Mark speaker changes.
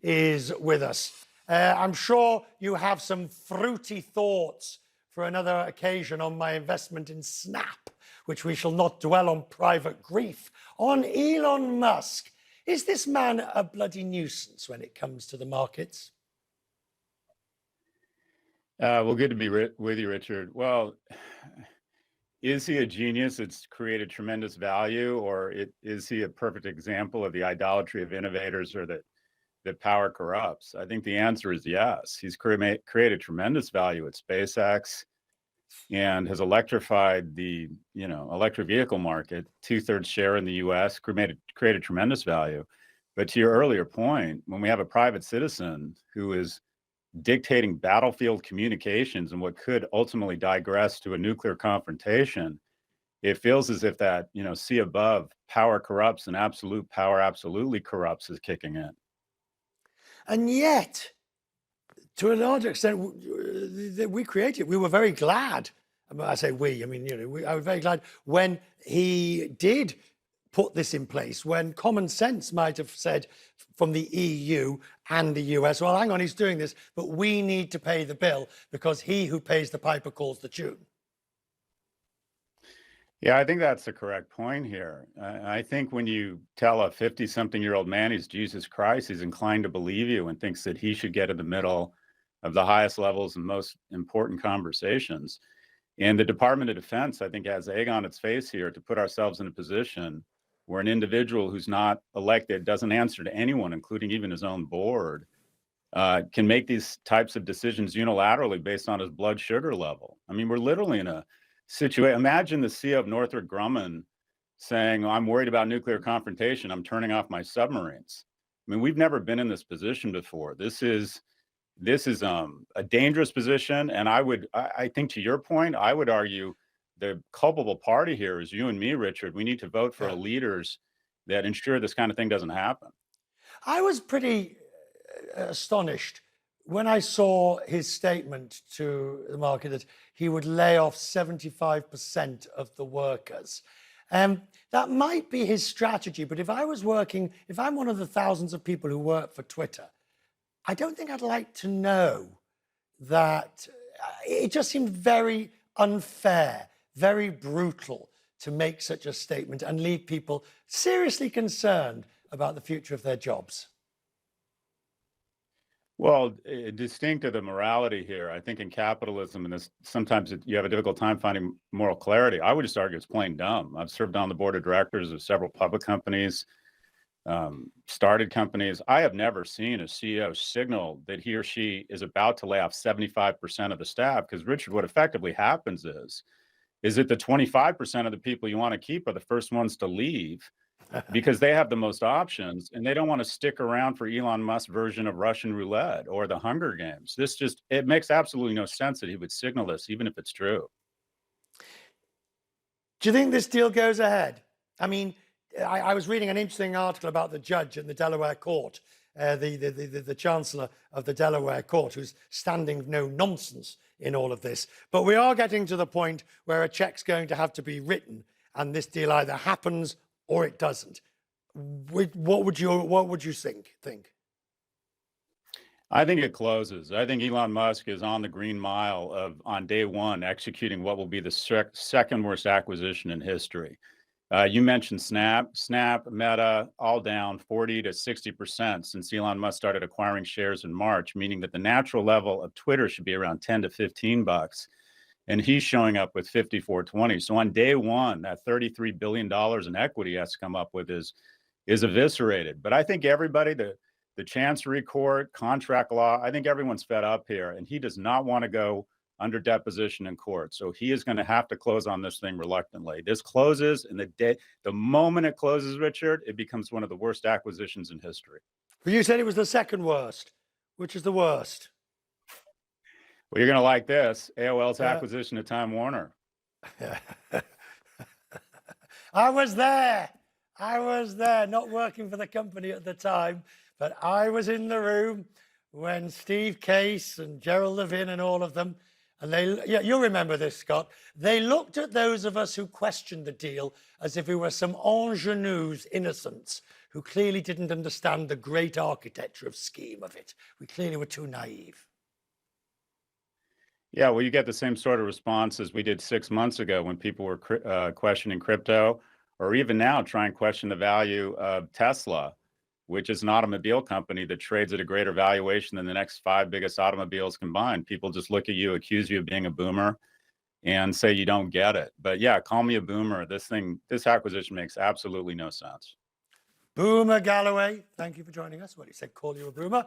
Speaker 1: is with us. I'm sure you have some fruity thoughts for another occasion on my investment in Snap, which we shall not dwell on private grief. On Elon Musk, is this man a bloody nuisance when it comes to the markets?
Speaker 2: Well, good to be with you, Richard. Well, is he a genius that's created tremendous value, or is he a perfect example of the idolatry of innovators, or that power corrupts? I think the answer is yes. He's created tremendous value at SpaceX and has electrified the electric vehicle market, 2/3 share in the U.S., created tremendous value. But to your earlier point, when we have a private citizen who is dictating battlefield communications and what could ultimately digress to a nuclear confrontation, it feels as if that, see above, power corrupts and absolute power absolutely corrupts is kicking in.
Speaker 1: And yet, to a large extent, we created, we were very glad. I say we, I mean, I was very glad when he did put this in place, when common sense might have said from the EU and the US, well, hang on, he's doing this, but we need to pay the bill because he who pays the piper calls the tune.
Speaker 2: Yeah, I think that's the correct point here. I think when you tell a 50-something-year-old man he's Jesus Christ, he's inclined to believe you and thinks that he should get in the middle of the highest levels and most important conversations. And the Department of Defense, I think, has egg on its face here to put ourselves in a position where an individual who's not elected, doesn't answer to anyone, including even his own board, can make these types of decisions unilaterally based on his blood sugar level. I mean, we're literally in a situation. Imagine the CEO of Northrop Grumman saying, I'm worried about nuclear confrontation, I'm turning off my submarines. I mean, we've never been in this position before. This is a dangerous position. And I think, to your point, I would argue the culpable party here is you and me, Richard. We need to vote for leaders that ensure this kind of thing doesn't happen.
Speaker 1: I was pretty astonished when I saw his statement to the market that he would lay off 75% of the workers. That might be his strategy, but if I'm one of the thousands of people who work for Twitter, I don't think I'd like to know that. It just seemed very unfair, very brutal to make such a statement and leave people seriously concerned about the future of their jobs.
Speaker 2: Well, distinct of the morality here, I think in capitalism, and sometimes you have a difficult time finding moral clarity. I would just argue it's plain dumb. I've served on the board of directors of several public companies, started companies. I have never seen a CEO signal that he or she is about to lay off 75% of the staff, because, Richard, what effectively happens is that the 25% of the people you want to keep are the first ones to leave because they have the most options and they don't want to stick around for Elon Musk's version of Russian roulette or the Hunger Games. It makes absolutely no sense that he would signal this, even if it's true.
Speaker 1: Do you think this deal goes ahead? I mean, I was reading an interesting article about the judge in the Delaware court, the chancellor of the Delaware court, who's standing no nonsense in all of this. But we are getting to the point where a check's going to have to be written, and this deal either happens or it doesn't. What would you think?
Speaker 2: I think it closes. I think Elon Musk is on the green mile on day one, executing what will be the second worst acquisition in history. You mentioned Snap, Meta, all down 40 to 60% since Elon Musk started acquiring shares in March, meaning that the natural level of Twitter should be around 10 to 15 bucks. And he's showing up with 54.20. So on day one, that $33 billion in equity he has to come up with is eviscerated. But I think everybody, the Chancery Court, contract law, I think everyone's fed up here. And he does not want to go under deposition in court. So he is going to have to close on this thing reluctantly. This closes, and the moment it closes, Richard, it becomes one of the worst acquisitions in history.
Speaker 1: But you said it was the second worst. Which is the worst?
Speaker 2: Well, you're going to like this. AOL's acquisition of Time Warner.
Speaker 1: I was there, not working for the company at the time, but I was in the room when Steve Case and Gerald Levin and all of them, and you'll remember this, Scott, they looked at those of us who questioned the deal as if we were some ingenues innocents who clearly didn't understand the great architecture of scheme of it. We clearly were too naive.
Speaker 2: Yeah, well, you get the same sort of response as we did 6 months ago when people were questioning crypto, or even now try and question the value of Tesla, which is an automobile company that trades at a greater valuation than the next 5 biggest automobiles combined. People just look at you, accuse you of being a boomer, and say you don't get it. But yeah, call me a boomer. This acquisition makes absolutely no sense.
Speaker 1: Boomer Galloway, thank you for joining us. Well, he said call you a boomer.